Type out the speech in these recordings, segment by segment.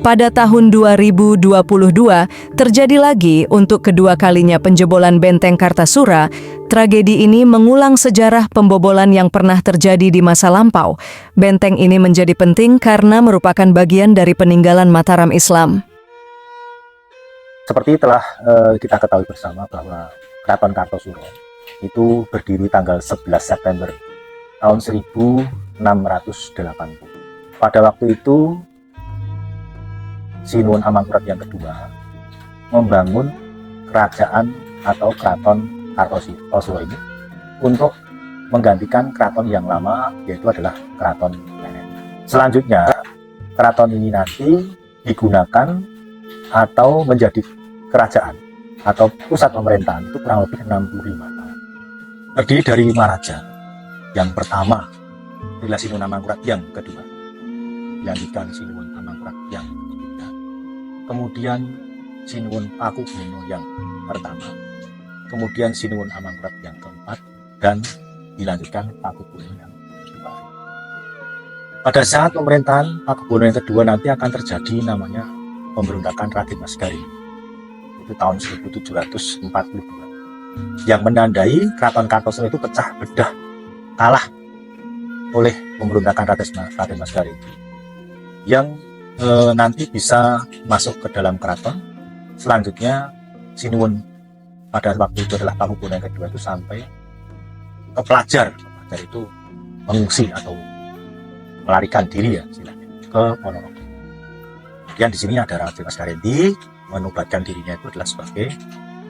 Pada tahun 2022, terjadi lagi untuk kedua kalinya penjebolan Benteng Kartasura. Tragedi ini mengulang sejarah pembobolan yang pernah terjadi di masa lampau. Benteng ini menjadi penting karena merupakan bagian dari peninggalan Mataram Islam. Seperti telah kita ketahui bersama bahwa Keraton Kartosuro itu berdiri tanggal 11 September tahun 1680. Pada waktu itu Sinuhun Amangkurat yang kedua membangun kerajaan atau Keraton Kartosuro ini untuk menggantikan keraton yang lama, yaitu adalah Keraton Pleret. Selanjutnya, keraton ini nanti digunakan atau menjadi kerajaan atau pusat pemerintahan itu kurang lebih 65 tahun. Terdiri dari 5 raja. Yang pertama adalah Sinuhun Amangkurat yang kedua, dilanjutkan Sinuhun Amangkurat yang ketiga, kemudian Sinuhun Pakubuwono yang pertama, kemudian Sinuhun Amangkurat yang keempat, dan dilanjutkan Pakubuwono yang kedua. Pada saat pemerintahan Pakubuwono yang kedua nanti akan terjadi namanya pemberontakan Raden Mas Garing. Itu tahun 1742 yang menandai Keraton Kartosuro itu pecah bedah, kalah oleh pemberontakan Raden Mas Garing yang nanti bisa masuk ke dalam keraton. Selanjutnya Sinuhun pada waktu itu adalah Pakubuwono yang kedua itu sampai ke Pelajar itu mengungsi atau melarikan diri ya istilahnya ke Ponorogo. Kemudian di sini ada Raden Mas Garing menubatkan dirinya itu adalah sebagai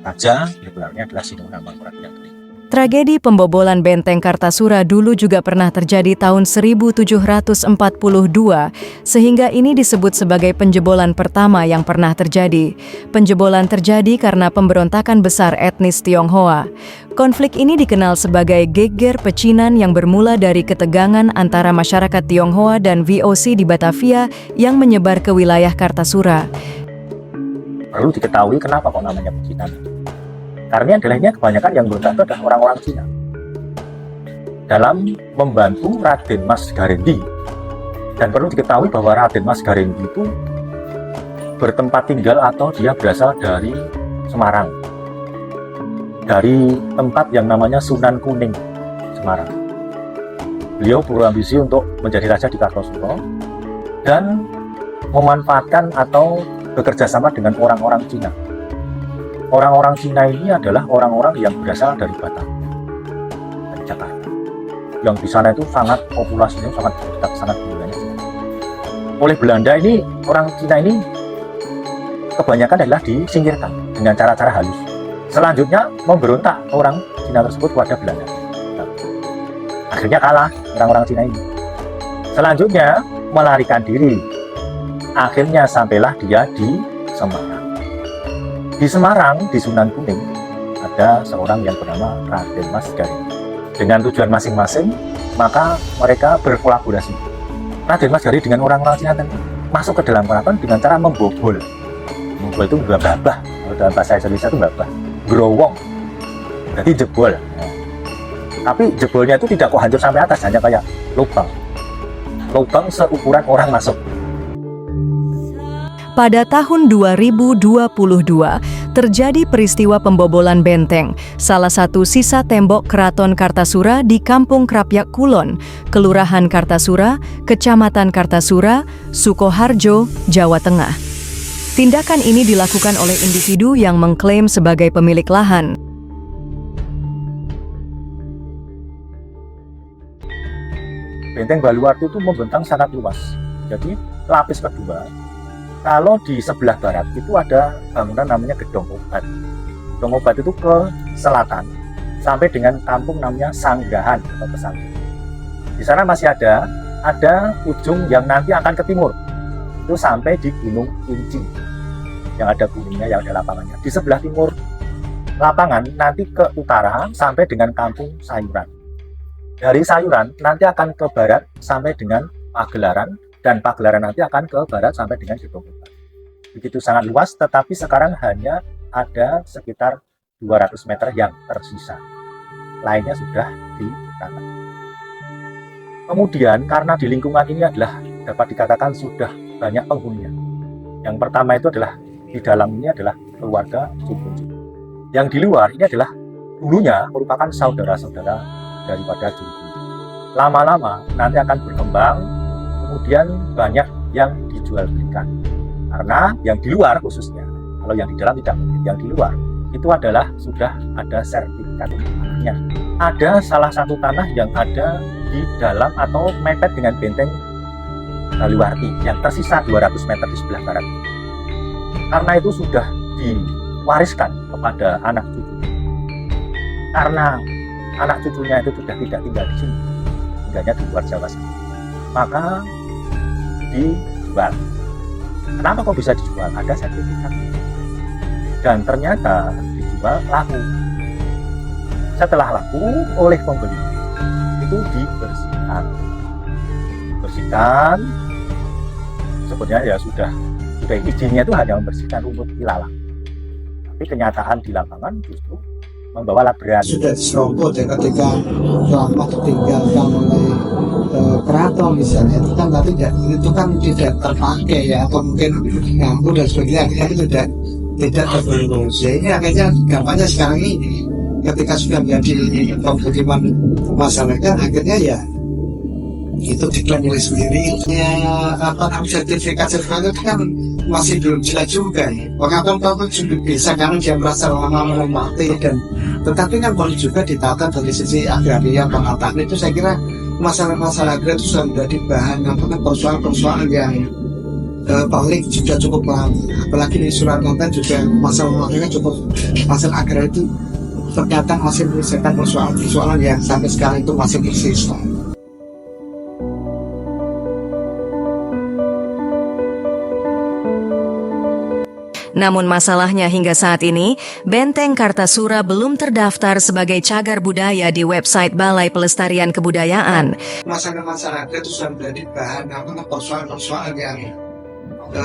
raja, sebenarnya adalah Sinuhun Amangkurat yang kedua. Tragedi pembobolan Benteng Kartasura dulu juga pernah terjadi tahun 1742, sehingga ini disebut sebagai penjebolan pertama yang pernah terjadi. Penjebolan terjadi karena pemberontakan besar etnis Tionghoa. Konflik ini dikenal sebagai geger pecinan yang bermula dari ketegangan antara masyarakat Tionghoa dan VOC di Batavia yang menyebar ke wilayah Kartasura. Perlu diketahui kenapa kok namanya pecinan. Karena adalah kebanyakan yang berontak itu adalah orang-orang Cina. Dalam membantu Raden Mas Garendi. Dan perlu diketahui bahwa Raden Mas Garendi itu bertempat tinggal atau dia berasal dari Semarang. Dari tempat yang namanya Sunan Kuning, Semarang. Beliau berambisi untuk menjadi raja di Kartosuro dan memanfaatkan atau bekerja sama dengan orang-orang Cina. Orang-orang Cina ini adalah orang-orang yang berasal dari Batam, dari Jakarta. Yang di sana itu sangat populasinya sangat banyak. Oleh Belanda ini, orang Cina ini kebanyakan adalah disingkirkan dengan cara-cara halus. Selanjutnya memberontak orang Cina tersebut kepada Belanda. Akhirnya kalah orang-orang Cina ini. Selanjutnya melarikan diri. Akhirnya sampailah dia di Semarang. Di Semarang, di Sunan Kuning, ada seorang yang bernama Raden Mas Garing. Dengan tujuan masing-masing, maka mereka berkolaborasi. Raden Mas Garing dengan orang-orang Cina masuk ke dalam keraton dengan cara membobol. Membobol itu babah, kalau dalam bahasa Indonesia itu babah, growong. Jadi jebol. Tapi jebolnya itu tidak kok hancur sampai atas, hanya kayak lubang. Lubang seukuran orang masuk. Pada tahun 2022, terjadi peristiwa pembobolan benteng, salah satu sisa tembok Keraton Kartasura di Kampung Krapyak Kulon, Kelurahan Kartasura, Kecamatan Kartasura, Sukoharjo, Jawa Tengah. Tindakan ini dilakukan oleh individu yang mengklaim sebagai pemilik lahan. Benteng Baluwarti itu membentang sangat luas. Jadi lapis kedua, kalau di sebelah barat itu ada bangunan namanya Gedong Obat. Gedong Obat itu ke selatan sampai dengan kampung namanya Sanggahan atau Pesanggahan. Di sana masih ada ujung yang nanti akan ke timur. Itu sampai di Gunung Kunci. Yang ada gunungnya, yang ada lapangannya. Di sebelah timur lapangan nanti ke utara sampai dengan kampung Sayuran. Dari Sayuran nanti akan ke barat sampai dengan Pagelaran. Dan Pagelaran nanti akan ke barat sampai dengan Gedong Obat. Begitu sangat luas, tetapi sekarang hanya ada sekitar 200 meter yang tersisa. Lainnya sudah ditata. Kemudian karena di lingkungan ini adalah dapat dikatakan sudah banyak penghuninya. Yang pertama itu adalah di dalam ini adalah keluarga Jukun. Yang di luar ini adalah dulunya merupakan saudara-saudara daripada Jukun. Lama-lama nanti akan berkembang, kemudian banyak yang dijual belikan. Karena yang di luar khususnya, kalau yang di dalam tidak mungkin, yang di luar itu adalah sudah ada sertifikat tanahnya. Ada salah satu tanah yang ada di dalam atau mepet dengan benteng Baliwarti yang tersisa 200 meter di sebelah barat. Karena itu sudah diwariskan kepada anak cucu. Karena anak cucunya itu sudah tidak tinggal di sini, tinggalnya di luar Jawa sana, maka dijual. Kenapa kok bisa dijual? Ada sertifikat. Dan ternyata dijual laku. Setelah laku oleh pembeli, itu dibersihkan. Sebenarnya ya sudah izinnya itu hanya membersihkan rumput ilalang. Tapi kenyataan di lapangan justru membawa labrak. Sudah diserobot ya ketika lama ditinggalkan oleh keraton misalnya, itu kan nanti tidak terpakai ya, atau mungkin nganggur dan sebagainya, akhirnya tidak terfungsi. Ini akhirnya gampangnya sekarang ini ketika sudah menjadi pemukiman masyarakat, akhirnya ya itu diklaim oleh sendiri. Ya sertifikat itu kan masih belum jelas juga ya. Pengakuan itu juga bisa karena dia merasa lama menikmati, dan tetapi kan boleh juga ditata dari sisi agraria penataan. Itu saya kira masalah-masalah agraria itu sudah menjadi bahan persoalan-persoalan yang paling sudah cukup lama. Apalagi di Surakarta juga masalah-masalahnya cukup, masalah agraria itu ternyata masih menyelesaikan persoalan-persoalan yang sampai sekarang itu masih persisten. Namun masalahnya hingga saat ini, Benteng Kartasura belum terdaftar sebagai cagar budaya di website Balai Pelestarian Kebudayaan. Masalah-masalah itu sudah menjadi bahan persoalan-persoalan yang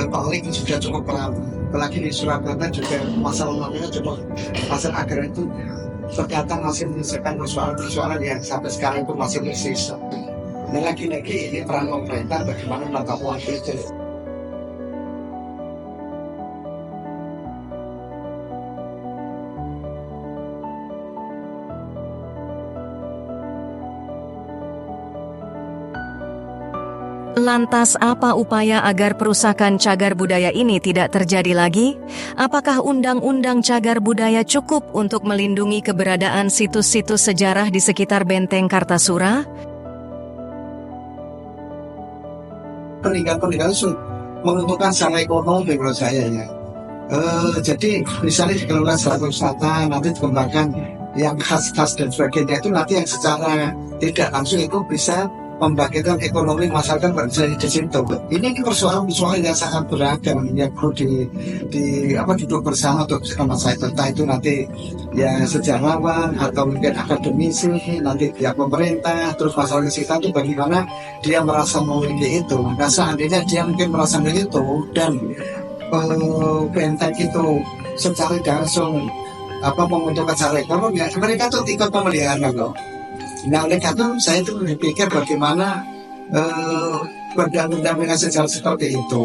paling sudah cukup lama. Apalagi di Surakarta juga masalah-masalahnya cukup, masalah agraria itu ternyata masih menyelesaikan persoalan-persoalan yang sampai sekarang itu masih persisten. Dan lagi-lagi ini peran pemerintah bagaimana menata uang itu. Lantas apa upaya agar perusakan cagar budaya ini tidak terjadi lagi? Apakah Undang-Undang Cagar Budaya cukup untuk melindungi keberadaan situs-situs sejarah di sekitar Benteng Kartasura? Peninggalan itu menentukan secara ekonomi menurut saya ya. Jadi misalnya dikelola secara wisata, nanti dikembangkan yang khas-khas dan sebagainya, itu nanti yang secara tidak langsung itu bisa membangkitkan ekonomi masyarakat berjaya di situ. Ini persoalan-persoalan yang sangat beragam yang perlu duduk bersama untuk masyarakat. Entah itu nanti ya sejarawan atau mungkin akademisi, nanti pihak pemerintah, terus masyarakat sekitar itu bagaimana dia merasa memiliki itu. Maka seandainya dia mungkin merasa memiliki itu dan benteng itu secara langsung menguntungkan secara ekonomi, ya, mereka tuh ikut pemeliharaan loh. Nah oleh karena saya itu berpikir bagaimana pendampingan sejarah seperti itu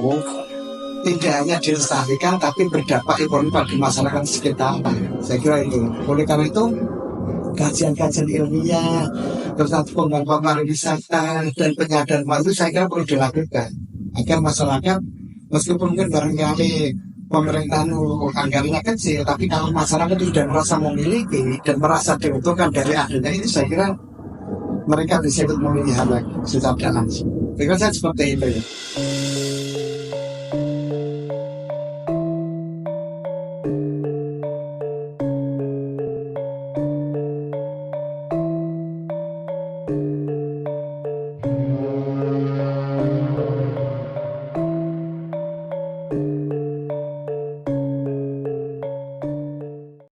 tidak hanya dilestarikan tapi berdampak ekonomi pada masyarakat sekitar. Saya kira itu. Oleh karena itu kajian-kajian ilmiah, terus pengembangan pariwisata dan penyadaran itu saya kira perlu dilakukan agar masyarakat meskipun mungkin barangkali pemerintahan anggarannya kecil, tapi kalau masyarakat itu sudah merasa memiliki dan merasa diuntungkan dari adanya ini, saya kira mereka bisa ikut memilih hal lagi secara langsung. Saya kira seperti itu ya.